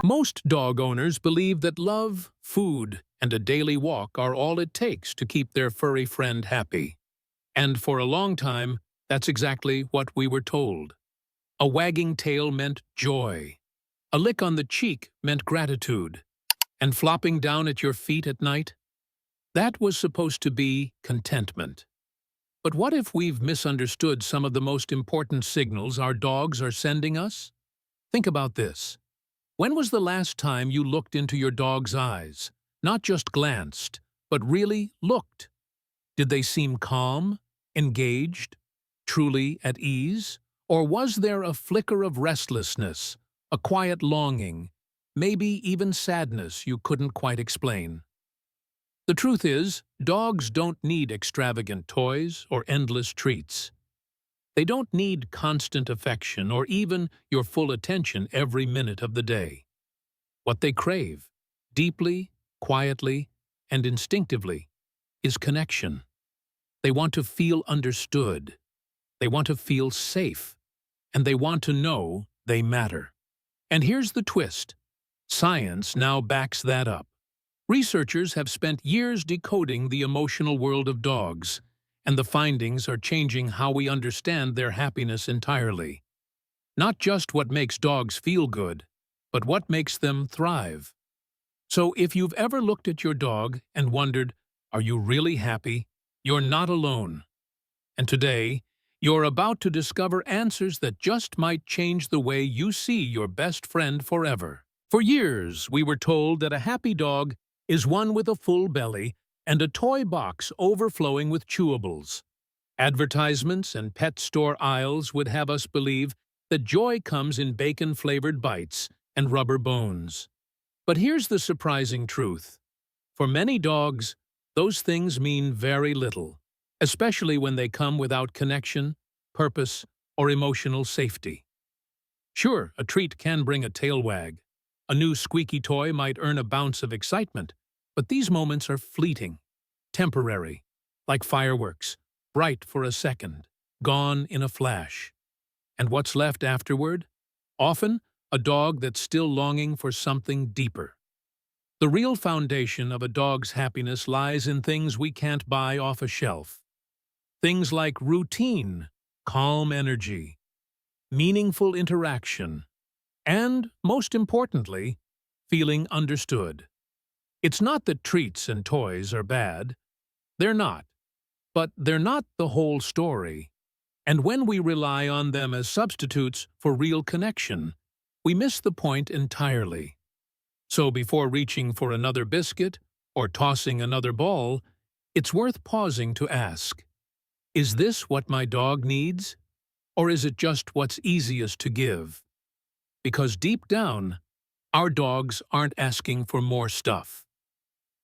Most dog owners believe that love, food, and a daily walk are all it takes to keep their furry friend happy. And for a long time, that's exactly what we were told. A wagging tail meant joy. A lick on the cheek meant gratitude. And flopping down at your feet at night? That was supposed to be contentment. But what if we've misunderstood some of the most important signals our dogs are sending us? Think about this. When was the last time you looked into your dog's eyes? Not just glanced, but really looked. Did they seem calm, engaged, truly at ease? Or was there a flicker of restlessness, a quiet longing, maybe even sadness you couldn't quite explain? The truth is, dogs don't need extravagant toys or endless treats. They don't need constant affection or even your full attention every minute of the day. What they crave, deeply, quietly, and instinctively, is connection. They want to feel understood. They want to feel safe. And they want to know they matter. And here's the twist. Science now backs that up. Researchers have spent years decoding the emotional world of dogs, and the findings are changing how we understand their happiness entirely. Not just what makes dogs feel good, but what makes them thrive. So if you've ever looked at your dog and wondered, are you really happy? You're not alone. And today, you're about to discover answers that just might change the way you see your best friend forever. For years, we were told that a happy dog is one with a full belly and a toy box overflowing with chewables. Advertisements and pet store aisles would have us believe that joy comes in bacon-flavored bites and rubber bones. But here's the surprising truth. For many dogs, those things mean very little, especially when they come without connection, purpose, or emotional safety. Sure, a treat can bring a tail wag. A new squeaky toy might earn a bounce of excitement, but these moments are fleeting, temporary, like fireworks, bright for a second, gone in a flash. And what's left afterward? Often, a dog that's still longing for something deeper. The real foundation of a dog's happiness lies in things we can't buy off a shelf. Things like routine, calm energy, meaningful interaction, and, most importantly, feeling understood. It's not that treats and toys are bad. They're not. But they're not the whole story. And when we rely on them as substitutes for real connection, we miss the point entirely. So before reaching for another biscuit or tossing another ball, it's worth pausing to ask, is this what my dog needs? Or is it just what's easiest to give? Because deep down, our dogs aren't asking for more stuff.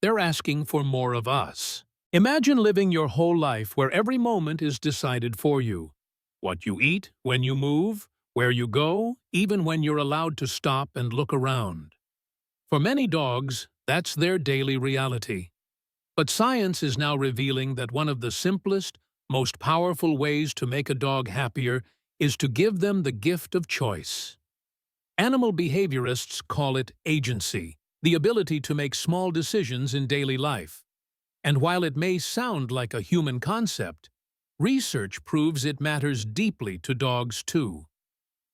They're asking for more of us. Imagine living your whole life where every moment is decided for you. What you eat, when you move, where you go, even when you're allowed to stop and look around. For many dogs, that's their daily reality. But science is now revealing that one of the simplest, most powerful ways to make a dog happier is to give them the gift of choice. Animal behaviorists call it agency, the ability to make small decisions in daily life. And while it may sound like a human concept, research proves it matters deeply to dogs too.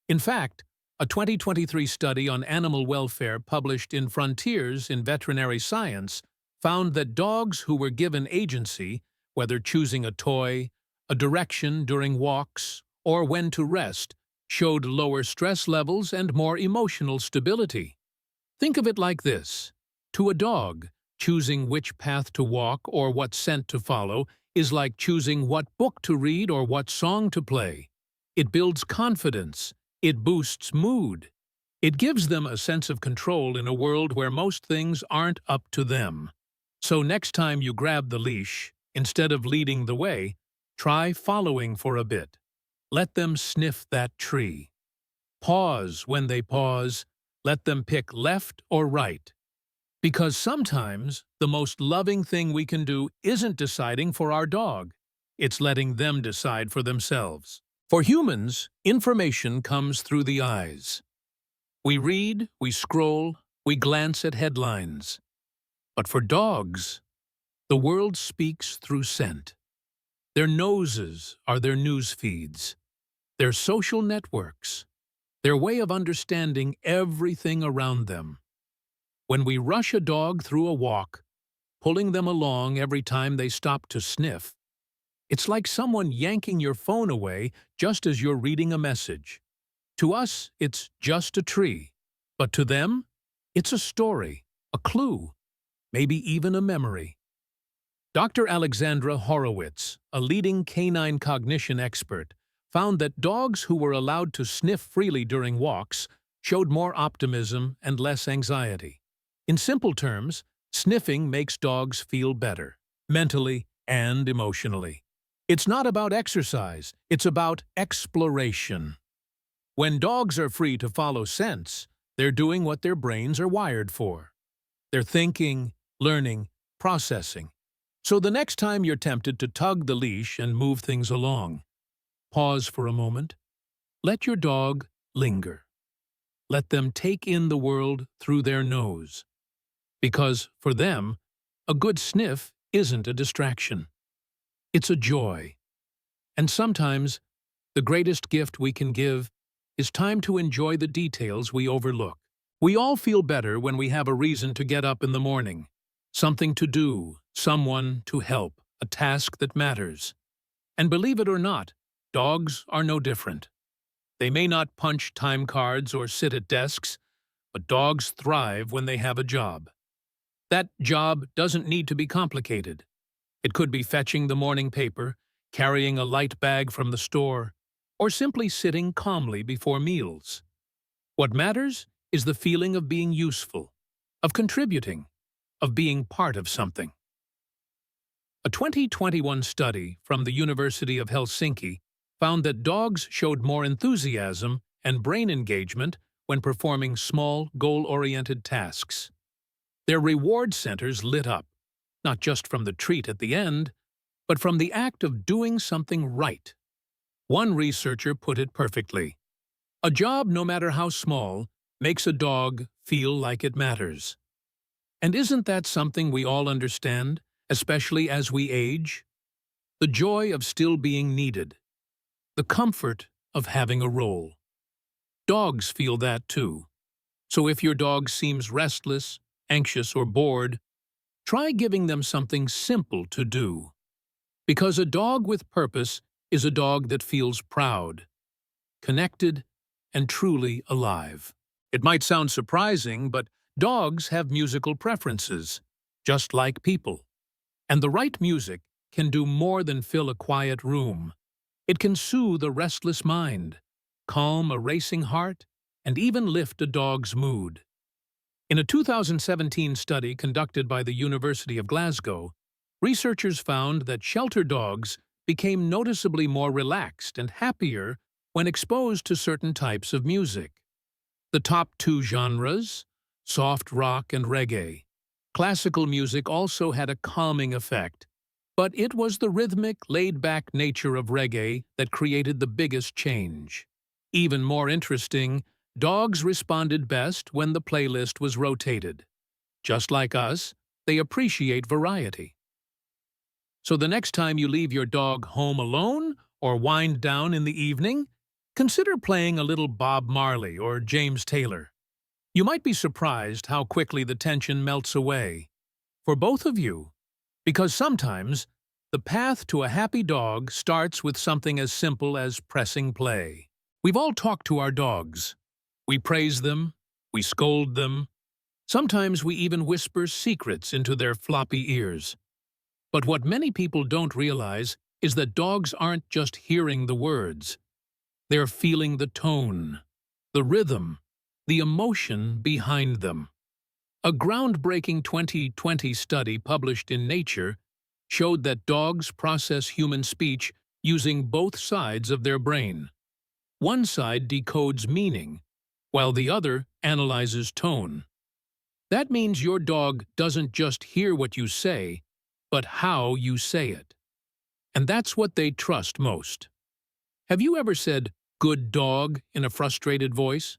In fact, a 2023 study on animal welfare published in Frontiers in Veterinary Science found that dogs who were given agency, whether choosing a toy, a direction during walks, or when to rest, showed lower stress levels and more emotional stability. Think of it like this. To a dog, choosing which path to walk or what scent to follow is like choosing what book to read or what song to play. It builds confidence. It boosts mood. It gives them a sense of control in a world where most things aren't up to them. So next time you grab the leash, instead of leading the way, try following for a bit. Let them sniff that tree. Pause when they pause. Let them pick left or right. Because sometimes the most loving thing we can do isn't deciding for our dog. It's letting them decide for themselves. For humans, information comes through the eyes. We read, we scroll, we glance at headlines. But for dogs, the world speaks through scent. Their noses are their news feeds, their social networks, their way of understanding everything around them. When we rush a dog through a walk, pulling them along every time they stop to sniff, it's like someone yanking your phone away just as you're reading a message. To us, it's just a tree, but to them, it's a story, a clue, maybe even a memory. Dr. Alexandra Horowitz, a leading canine cognition expert, found that dogs who were allowed to sniff freely during walks showed more optimism and less anxiety. In simple terms, sniffing makes dogs feel better, mentally and emotionally. It's not about exercise, it's about exploration. When dogs are free to follow scents, they're doing what their brains are wired for. They're thinking, learning, processing. So the next time you're tempted to tug the leash and move things along, pause for a moment. Let your dog linger. Let them take in the world through their nose. Because, for them, a good sniff isn't a distraction. It's a joy. And sometimes, the greatest gift we can give is time to enjoy the details we overlook. We all feel better when we have a reason to get up in the morning. Something to do, someone to help, a task that matters. And believe it or not, dogs are no different. They may not punch time cards or sit at desks, but dogs thrive when they have a job. That job doesn't need to be complicated. It could be fetching the morning paper, carrying a light bag from the store, or simply sitting calmly before meals. What matters is the feeling of being useful, of contributing, of being part of something. A 2021 study from the University of Helsinki found that dogs showed more enthusiasm and brain engagement when performing small, goal-oriented tasks. Their reward centers lit up, not just from the treat at the end, but from the act of doing something right. One researcher put it perfectly. A job, no matter how small, makes a dog feel like it matters. And isn't that something we all understand, especially as we age? The joy of still being needed. The comfort of having a role. Dogs feel that too. So if your dog seems restless, anxious, or bored, try giving them something simple to do. Because a dog with purpose is a dog that feels proud, connected, and truly alive. It might sound surprising, but dogs have musical preferences, just like people. And the right music can do more than fill a quiet room. It can soothe a restless mind, calm a racing heart, and even lift a dog's mood. In a 2017 study conducted by the University of Glasgow, researchers found that shelter dogs became noticeably more relaxed and happier when exposed to certain types of music. The top two genres, soft rock and reggae. Classical music also had a calming effect, but it was the rhythmic, laid-back nature of reggae that created the biggest change. Even more interesting, dogs responded best when the playlist was rotated. Just like us, they appreciate variety. So the next time you leave your dog home alone or wind down in the evening, consider playing a little Bob Marley or James Taylor. You might be surprised how quickly the tension melts away. For both of you, because sometimes the path to a happy dog starts with something as simple as pressing play. We've all talked to our dogs. We praise them, we scold them. Sometimes we even whisper secrets into their floppy ears. But what many people don't realize is that dogs aren't just hearing the words. They're feeling the tone, the rhythm, the emotion behind them. A groundbreaking 2020 study published in Nature showed that dogs process human speech using both sides of their brain. One side decodes meaning, while the other analyzes tone. That means your dog doesn't just hear what you say, but how you say it. And that's what they trust most. Have you ever said, "good dog," in a frustrated voice?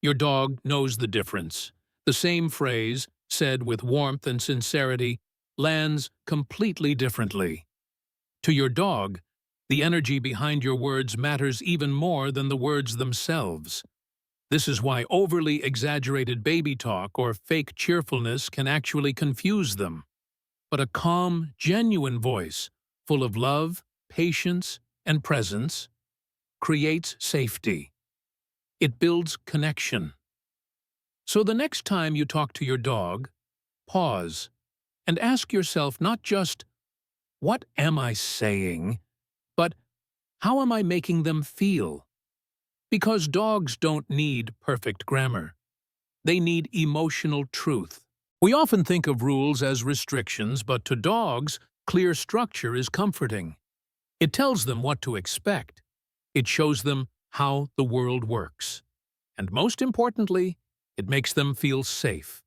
Your dog knows the difference. The same phrase, said with warmth and sincerity, lands completely differently. To your dog, the energy behind your words matters even more than the words themselves. This is why overly exaggerated baby talk or fake cheerfulness can actually confuse them. But a calm, genuine voice, full of love, patience, and presence, creates safety. It builds connection. So the next time you talk to your dog, pause and ask yourself not just, "What am I saying?" but "How am I making them feel?" Because dogs don't need perfect grammar. They need emotional truth. We often think of rules as restrictions, but to dogs, clear structure is comforting. It tells them what to expect. It shows them how the world works. And most importantly, it makes them feel safe.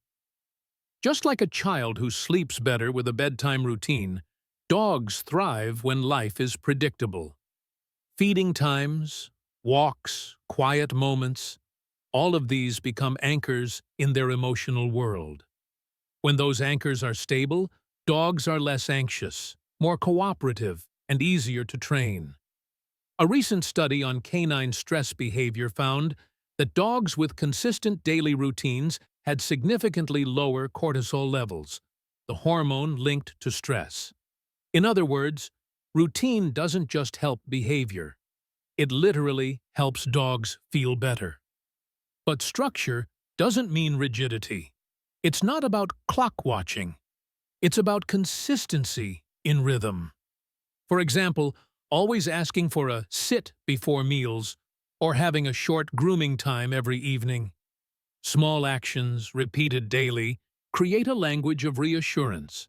Just like a child who sleeps better with a bedtime routine, dogs thrive when life is predictable. Feeding times, walks, quiet moments, all of these become anchors in their emotional world. When those anchors are stable, dogs are less anxious, more cooperative, and easier to train. A recent study on canine stress behavior found that dogs with consistent daily routines had significantly lower cortisol levels, the hormone linked to stress. In other words, routine doesn't just help behavior. It literally helps dogs feel better. But structure doesn't mean rigidity. It's not about clock watching. It's about consistency in rhythm. For example, always asking for a sit before meals or having a short grooming time every evening. Small actions, repeated daily, create a language of reassurance.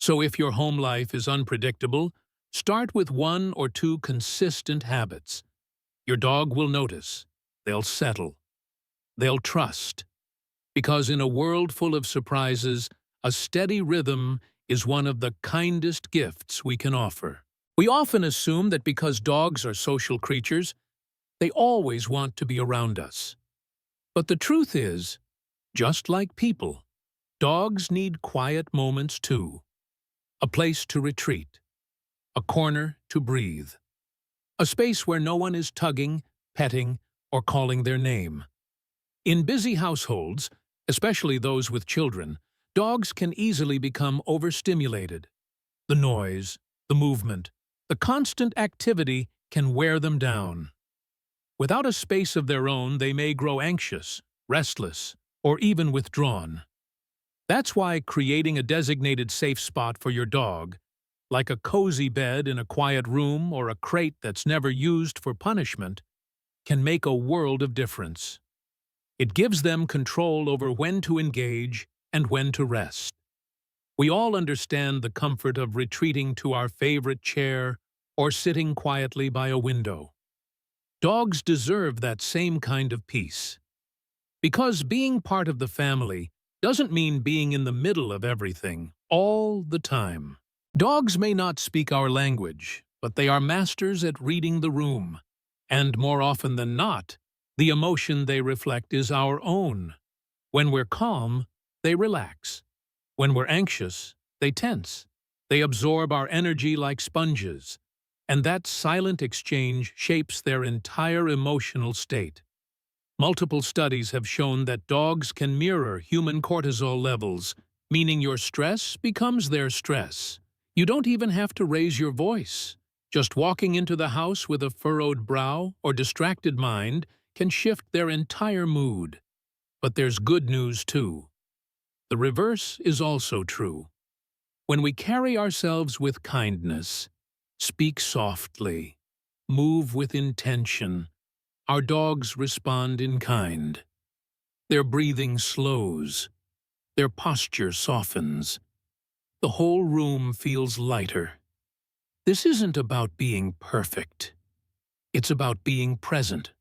So if your home life is unpredictable, start with 1 or 2 consistent habits. Your dog will notice. They'll settle. They'll trust. Because in a world full of surprises, a steady rhythm is one of the kindest gifts we can offer. We often assume that because dogs are social creatures, they always want to be around us. But the truth is, just like people, dogs need quiet moments too. A place to retreat. A corner to breathe. A space where no one is tugging, petting, or calling their name. In busy households, especially those with children, dogs can easily become overstimulated. The noise, the movement, the constant activity can wear them down. Without a space of their own, they may grow anxious, restless, or even withdrawn. That's why creating a designated safe spot for your dog, like a cozy bed in a quiet room or a crate that's never used for punishment, can make a world of difference. It gives them control over when to engage and when to rest. We all understand the comfort of retreating to our favorite chair or sitting quietly by a window. Dogs deserve that same kind of peace. Because being part of the family doesn't mean being in the middle of everything, all the time. Dogs may not speak our language, but they are masters at reading the room. And more often than not, the emotion they reflect is our own. When we're calm, they relax. When we're anxious, they tense. They absorb our energy like sponges. And that silent exchange shapes their entire emotional state. Multiple studies have shown that dogs can mirror human cortisol levels, meaning your stress becomes their stress. You don't even have to raise your voice. Just walking into the house with a furrowed brow or distracted mind can shift their entire mood. But there's good news too. The reverse is also true. When we carry ourselves with kindness, speak softly, move with intention, our dogs respond in kind. Their breathing slows, their posture softens. The whole room feels lighter. This isn't about being perfect. It's about being present.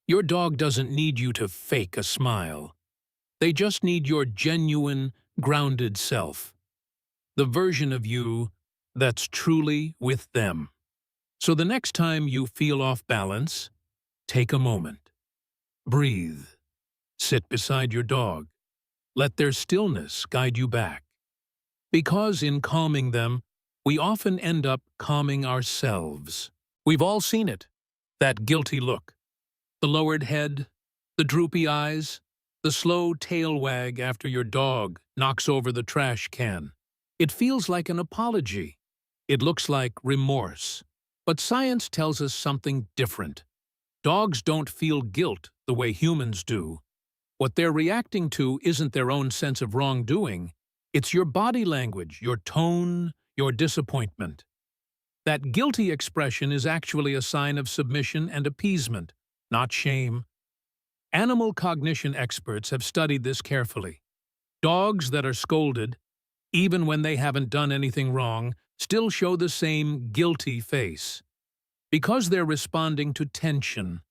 Your dog doesn't need you to fake a smile. They just need your genuine, grounded self. The version of you that's truly with them. So the next time you feel off balance, take a moment. Breathe. Sit beside your dog. Let their stillness guide you back. Because in calming them, we often end up calming ourselves. We've all seen it. That guilty look, the lowered head, the droopy eyes, the slow tail wag after your dog knocks over the trash can. It feels like an apology. It looks like remorse. But science tells us something different. Dogs don't feel guilt the way humans do. What they're reacting to isn't their own sense of wrongdoing. It's your body language, your tone, your disappointment. That guilty expression is actually a sign of submission and appeasement, not shame. Animal cognition experts have studied this carefully. Dogs that are scolded, even when they haven't done anything wrong, still show the same guilty face, because they're responding to tension,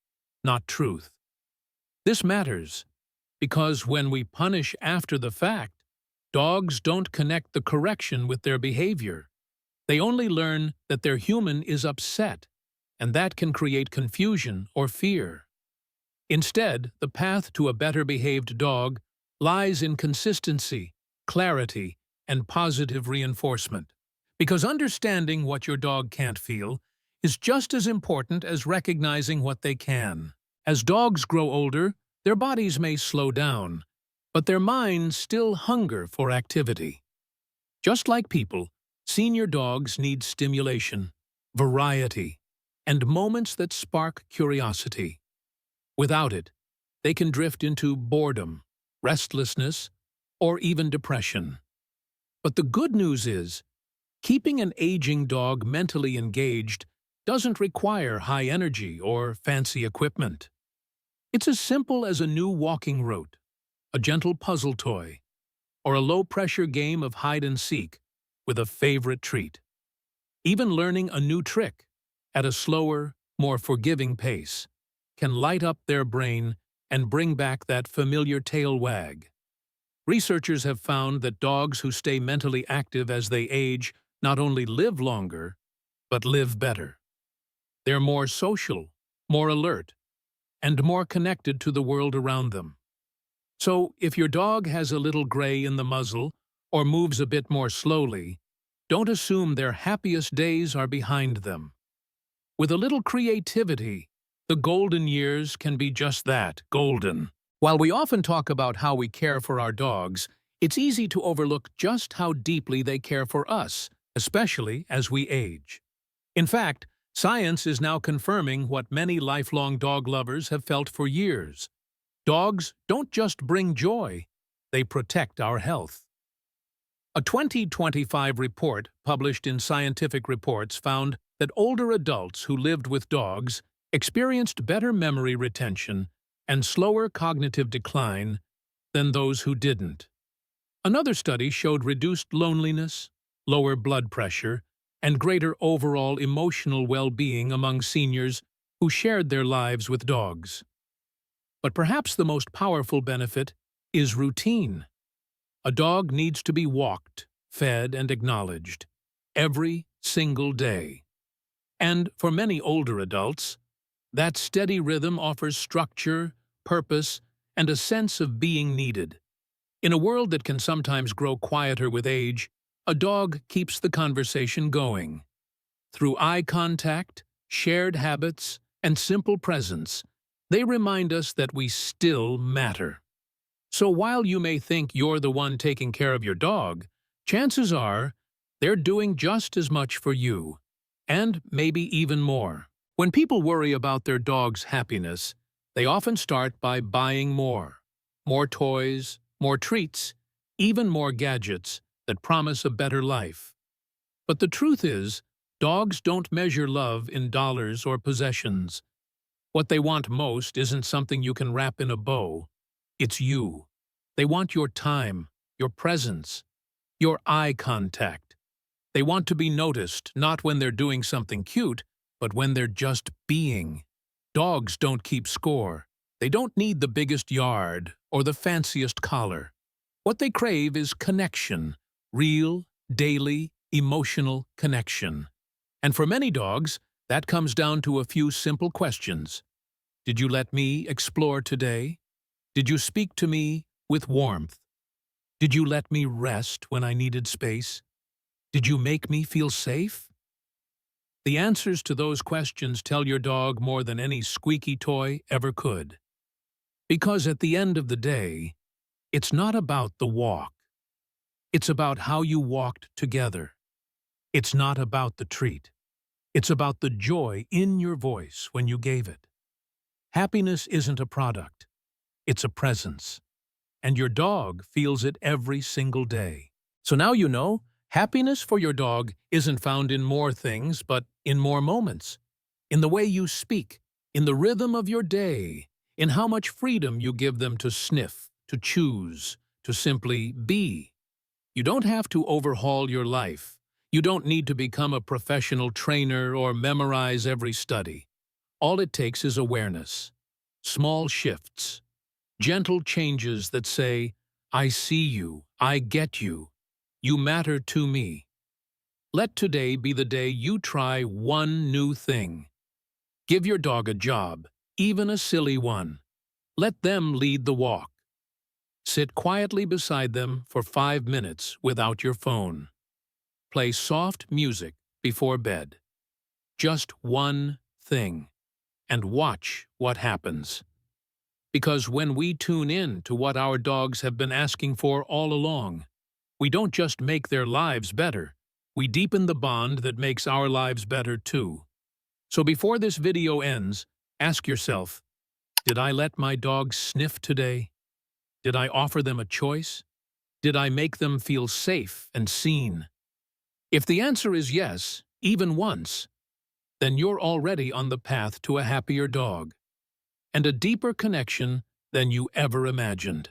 not truth. This matters, because when we punish after the fact, dogs don't connect the correction with their behavior. They only learn that their human is upset, and that can create confusion or fear. Instead, the path to a better-behaved dog lies in consistency, clarity, and positive reinforcement. Because understanding what your dog can't feel is just as important as recognizing what they can. As dogs grow older, their bodies may slow down, but their minds still hunger for activity. Just like people, senior dogs need stimulation, variety, and moments that spark curiosity. Without it, they can drift into boredom, restlessness, or even depression. But the good news is, keeping an aging dog mentally engaged doesn't require high energy or fancy equipment. It's as simple as a new walking route, a gentle puzzle toy, or a low-pressure game of hide-and-seek with a favorite treat. Even learning a new trick at a slower, more forgiving pace can light up their brain and bring back that familiar tail wag. Researchers have found that dogs who stay mentally active as they age not only live longer, but live better. They're more social, more alert, and more connected to the world around them. So, if your dog has a little gray in the muzzle or moves a bit more slowly, don't assume their happiest days are behind them. With a little creativity, the golden years can be just that, golden. While we often talk about how we care for our dogs, it's easy to overlook just how deeply they care for us, especially as we age. In fact, science is now confirming what many lifelong dog lovers have felt for years. Dogs don't just bring joy, they protect our health. A 2025 report published in Scientific Reports found that older adults who lived with dogs experienced better memory retention and slower cognitive decline than those who didn't. Another study showed reduced loneliness, lower blood pressure, and greater overall emotional well-being among seniors who shared their lives with dogs. But perhaps the most powerful benefit is routine. A dog needs to be walked, fed, and acknowledged every single day. And for many older adults, that steady rhythm offers structure, purpose, and a sense of being needed. In a world that can sometimes grow quieter with age, a dog keeps the conversation going. Through eye contact, shared habits, and simple presence, they remind us that we still matter. So while you may think you're the one taking care of your dog, chances are they're doing just as much for you, and maybe even more. When people worry about their dog's happiness, they often start by buying more toys, more treats, even more gadgets that promise a better life. But the truth is, dogs don't measure love in dollars or possessions. What they want most isn't something you can wrap in a bow. It's you. They want your time, your presence, your eye contact. They want to be noticed, not when they're doing something cute, but when they're just being. Dogs don't keep score. They don't need the biggest yard or the fanciest collar. What they crave is connection, real, daily, emotional connection. And for many dogs, that comes down to a few simple questions. Did you let me explore today? Did you speak to me with warmth? Did you let me rest when I needed space? Did you make me feel safe? The answers to those questions tell your dog more than any squeaky toy ever could. Because at the end of the day, it's not about the walk. It's about how you walked together. It's not about the treat. It's about the joy in your voice when you gave it. Happiness isn't a product. It's a presence. And your dog feels it every single day. So now you know, happiness for your dog isn't found in more things, but in more moments. In the way you speak, in the rhythm of your day, in how much freedom you give them to sniff, to choose, to simply be. You don't have to overhaul your life. You don't need to become a professional trainer or memorize every study. All it takes is awareness. Small shifts. Gentle changes that say, I see you, I get you, you matter to me. Let today be the day you try one new thing. Give your dog a job, even a silly one. Let them lead the walk. Sit quietly beside them for 5 minutes without your phone. Play soft music before bed. Just one thing. And watch what happens. Because when we tune in to what our dogs have been asking for all along, we don't just make their lives better, we deepen the bond that makes our lives better too. So before this video ends, ask yourself, did I let my dog sniff today? Did I offer them a choice? Did I make them feel safe and seen? If the answer is yes, even once, then you're already on the path to a happier dog and a deeper connection than you ever imagined.